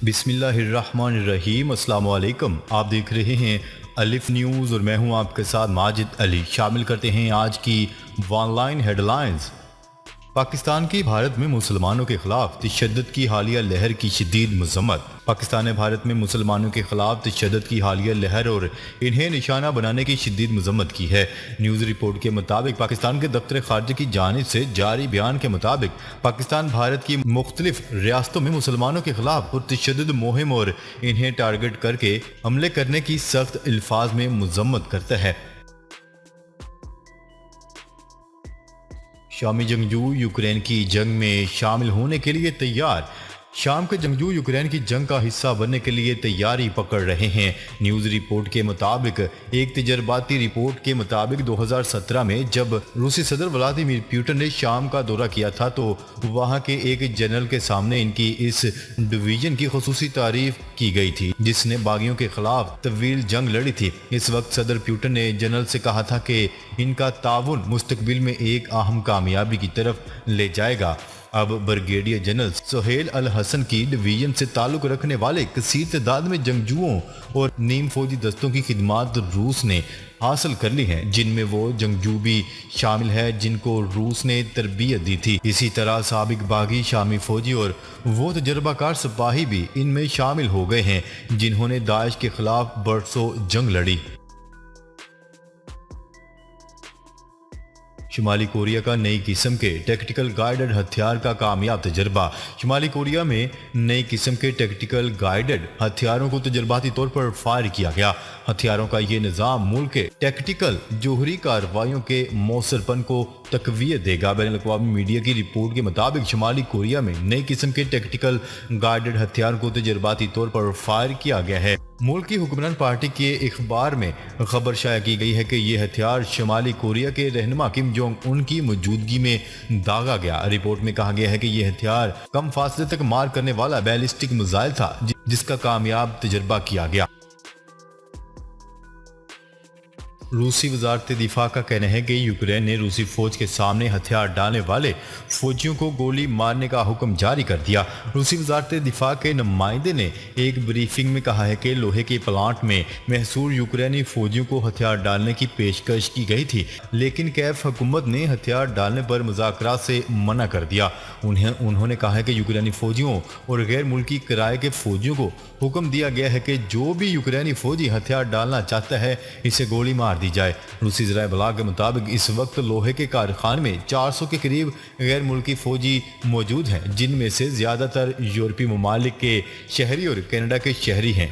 بسم اللہ الرحمن الرحیم۔ السلام علیکم، آپ دیکھ رہے ہیں الف نیوز اور میں ہوں آپ کے ساتھ ماجد علی۔ شامل کرتے ہیں آج کی online headlines. Pakistan کی بھارت میں مسلمانوں کے خلاف تشدد کی حالیہ لہر کی شدید مذمت۔ پاکستان نے بھارت میں مسلمانوں کے خلاف تشدد کی حالیہ لہر اور انہیں نشانہ بنانے کی شدید مذمت کی ہے۔ نیوز رپورٹ کے مطابق پاکستان کے دفتر خارجہ کی جانب سے جاری بیان کے مطابق پاکستان بھارت کی مختلف ریاستوں میں مسلمانوں کے خلاف پرتشدد مہم اور انہیں ٹارگٹ کر کے حملے کرنے کی سخت الفاظ میں مذمت کرتا ہے۔ شامی جنگجو یوکرین کی جنگ میں شامل ہونے کے لیے تیار۔ شام کے جنگجو یوکرین کی جنگ کا حصہ بننے کے لیے تیاری پکڑ رہے ہیں۔ نیوز رپورٹ کے مطابق ایک تجرباتی رپورٹ کے مطابق 2017 میں جب روسی صدر ولادیمیر پوٹن نے شام کا دورہ کیا تھا تو وہاں کے ایک جنرل کے سامنے ان کی اس ڈویژن کی خصوصی تعریف کی گئی تھی جس نے باغیوں کے خلاف طویل جنگ لڑی تھی۔ اس وقت صدر پوٹن نے جنرل سے کہا تھا کہ ان کا تعاون مستقبل میں ایک اہم کامیابی کی طرف لے جائے گا۔ اب بریگیڈیئر جنرل سہیل الحسن کی ڈویژن سے تعلق رکھنے والے کثیر تعداد میں جنگجوؤں اور نیم فوجی دستوں کی خدمات روس نے حاصل کر لی ہیں، جن میں وہ جنگجو بھی شامل ہے جن کو روس نے تربیت دی تھی۔ اسی طرح سابق باغی شامی فوجی اور وہ تجربہ کار سپاہی بھی ان میں شامل ہو گئے ہیں جنہوں نے داعش کے خلاف برسوں جنگ لڑی۔ شمالی کوریا کا نئی قسم کے ٹیکٹیکل گائیڈڈ ہتھیار کا کامیاب تجربہ۔ شمالی کوریا میں نئی قسم کے ٹیکٹیکل گائیڈڈ ہتھیاروں کو تجرباتی طور پر فائر کیا گیا۔ ہتھیاروں کا یہ نظام ملک کے ٹیکٹیکل جوہری کارروائیوں کے مؤثر پن کو تقویت دے گا۔ بین الاقوامی میڈیا کی رپورٹ کے مطابق شمالی کوریا میں نئی قسم کے ٹیکٹیکل گائیڈڈ ہتھیار کو تجرباتی طور پر فائر کیا گیا ہے۔ ملک کی حکمران پارٹی کے اخبار میں خبر شائع کی گئی ہے کہ یہ ہتھیار شمالی کوریا کے رہنما کم جونگ ان کی موجودگی میں داغا گیا۔ رپورٹ میں کہا گیا ہے کہ یہ ہتھیار کم فاصلے تک مار کرنے والا بیلسٹک میزائل تھا جس کا کامیاب تجربہ کیا گیا۔ روسی وزارت دفاع کا کہنا ہے کہ یوکرین نے روسی فوج کے سامنے ہتھیار ڈالنے والے فوجیوں کو گولی مارنے کا حکم جاری کر دیا۔ روسی وزارت دفاع کے نمائندے نے ایک بریفنگ میں کہا ہے کہ لوہے کے پلانٹ میں محصور یوکرینی فوجیوں کو ہتھیار ڈالنے کی پیشکش کی گئی تھی، لیکن کیف حکومت نے ہتھیار ڈالنے پر مذاکرات سے منع کر دیا۔ انہوں نے کہا ہے کہ یوکرینی فوجیوں اور غیر ملکی کرائے کے فوجیوں کو حکم دیا گیا ہے کہ جو بھی یوکرینی فوجی ہتھیار ڈالنا چاہتا ہے اسے گولی مار دی جائے۔ روسی ذرائع ابلاغ کے مطابق اس وقت لوہے کے کارخانے میں 400 کے قریب غیر ملکی فوجی موجود ہیں، جن میں سے زیادہ تر یورپی ممالک کے شہری اور کینیڈا کے شہری ہیں۔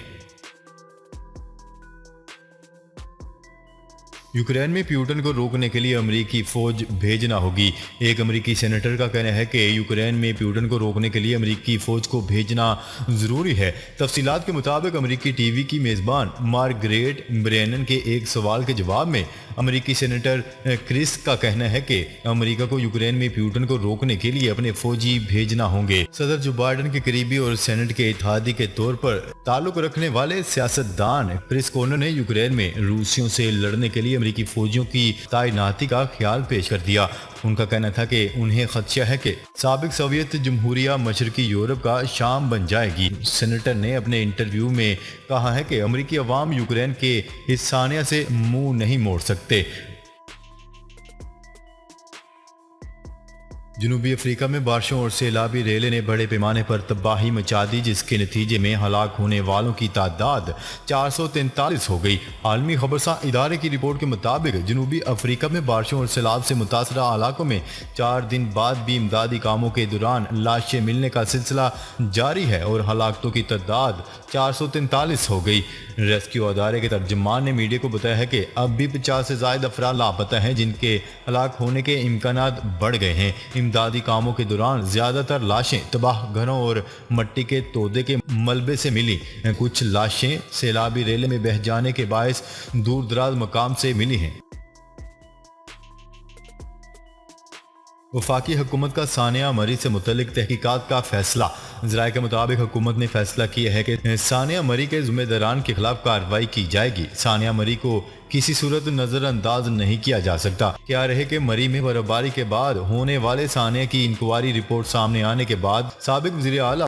یوکرین میں پیوٹن کو روکنے کے لیے امریکی فوج بھیجنا ہوگی۔ ایک امریکی سینیٹر کا کہنا ہے کہ یوکرین میں پیوٹن کو روکنے کے لیے امریکی فوج کو بھیجنا ضروری ہے۔ تفصیلات کے مطابق امریکی ٹی وی کی میزبان مارگریٹ برینن کے ایک سوال کے جواب میں امریکی سینیٹر کرس کا کہنا ہے کہ امریکہ کو یوکرین میں پیوٹن کو روکنے کے لیے اپنے فوجی بھیجنا ہوں گے۔ صدر جو بائیڈن کے قریبی اور سینٹ کے اتحادی کے طور پر تعلق رکھنے والے سیاستدان کرس کونر نے یوکرین میں روسیوں سے لڑنے کے لیے امریکی فوجیوں کی تعیناتی کا خیال پیش کر دیا۔ ان کا کہنا تھا کہ انہیں خدشہ ہے کہ سابق سوویت جمہوریہ مشرقی یورپ کا شام بن جائے گی۔ سینیٹر نے اپنے انٹرویو میں کہا ہے کہ امریکی عوام یوکرین کے اس سانحہ سے منہ نہیں موڑ سکتے۔ جنوبی افریقہ میں بارشوں اور سیلابی ریلے نے بڑے پیمانے پر تباہی مچا دی، جس کے نتیجے میں ہلاک ہونے والوں کی تعداد 443 ہو گئی۔ عالمی خبرساں ادارے کی رپورٹ کے مطابق جنوبی افریقہ میں بارشوں اور سیلاب سے متاثرہ علاقوں میں 4 دن بعد بھی امدادی کاموں کے دوران لاشیں ملنے کا سلسلہ جاری ہے اور ہلاکتوں کی تعداد 443 ہو گئی۔ ریسکیو ادارے کے ترجمان نے میڈیا کو بتایا ہے کہ اب بھی 50 سے زائد افراد لاپتہ ہیں جن کے ہلاک ہونے کے امکانات بڑھ گئے ہیں۔ امدادی کاموں کے دوران زیادہ تر لاشیں تباہ گھروں اور مٹی کے تودے کے ملبے سے ملی۔ کچھ لاشیں سیلابی ریلے میں بہہ جانے کے باعث دور دراز مقام سے ملی ہیں۔ وفاقی حکومت کا ثانیہ مری سے متعلق تحقیقات کا فیصلہ۔ ذرائع کے مطابق حکومت نے فیصلہ کیا ہے کہ ثانیہ مری کے ذمہ داران کے خلاف کارروائی کی جائے گی۔ ثانیہ مری کو کسی صورت نظر انداز نہیں کیا جا سکتا۔ کیا رہے کہ مری میں برفباری کے بعد ہونے والے ثانیہ کی انکوائری رپورٹ سامنے آنے کے بعد سابق وزیر اعلیٰ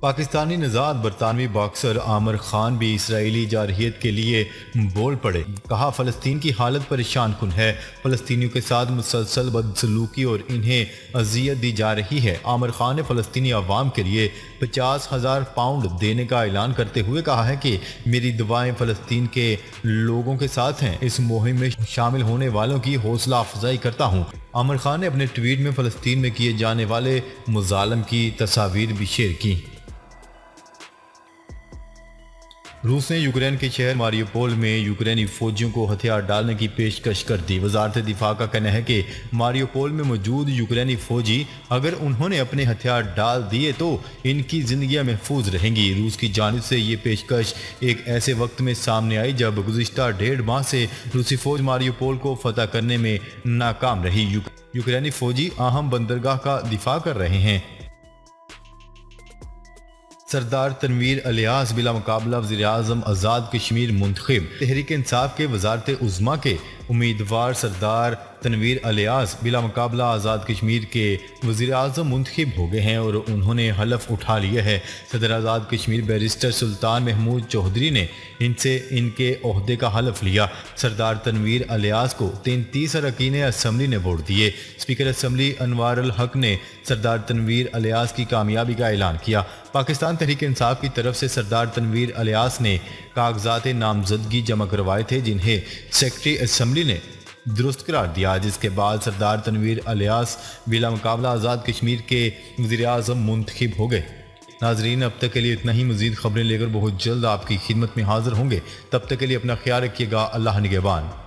پاکستانی نژاد برطانوی باکسر عامر خان بھی اسرائیلی جارحیت کے لیے بول پڑے، کہا فلسطین کی حالت پریشان کن ہے، فلسطینیوں کے ساتھ مسلسل بدسلوکی اور انہیں اذیت دی جا رہی ہے۔ عامر خان نے فلسطینی عوام کے لیے 50,000 پاؤنڈ دینے کا اعلان کرتے ہوئے کہا ہے کہ میری دعائیں فلسطین کے لوگوں کے ساتھ ہیں، اس مہم میں شامل ہونے والوں کی حوصلہ افزائی کرتا ہوں۔ عامر خان نے اپنے ٹویٹ میں فلسطین میں کیے جانے والے مظالم کی تصاویر بھی شیئر کی۔ روس نے یوکرین کے شہر ماریوپول میں یوکرینی فوجیوں کو ہتھیار ڈالنے کی پیشکش کر دی۔ وزارت دفاع کا کہنا ہے کہ ماریوپول میں موجود یوکرینی فوجی اگر انہوں نے اپنے ہتھیار ڈال دیے تو ان کی زندگیاں محفوظ رہیں گی۔ روس کی جانب سے یہ پیشکش ایک ایسے وقت میں سامنے آئی جب گزشتہ 1.5 ماہ سے روسی فوج ماریوپول کو فتح کرنے میں ناکام رہی۔ یوکرینی فوجی اہم بندرگاہ کا دفاع کر رہے ہیں۔ سردار تنویر الیاس بلا مقابلہ وزیر اعظم آزاد کشمیر منتخب۔ تحریک انصاف کے وزارت عظمیٰ کے امیدوار سردار تنویر الیاس بلا مقابلہ آزاد کشمیر کے وزیر اعظم منتخب ہو گئے ہیں اور انہوں نے حلف اٹھا لیا ہے۔ صدر آزاد کشمیر بیرسٹر سلطان محمود چودھری نے ان سے ان کے عہدے کا حلف لیا۔ سردار تنویر الیاس کو 33 اراکین اسمبلی نے ووٹ دیے۔ اسپیکر اسمبلی انوار الحق نے سردار تنویر الیاس کی کامیابی کا اعلان کیا۔ پاکستان تحریک انصاف کی طرف سے سردار تنویر الیاس نے کاغذات نامزدگی جمع کروائے تھے جنہیں سیکرٹری اسمبلی نے درست قرار دیا، جس کے بعد سردار تنویر الیاس بلا مقابلہ آزاد کشمیر کے وزیر اعظم منتخب ہو گئے۔ ناظرین، اب تک کے لیے اتنا ہی۔ مزید خبریں لے کر بہت جلد آپ کی خدمت میں حاضر ہوں گے۔ تب تک کے لیے اپنا خیال رکھیے گا۔ اللہ نگہبان۔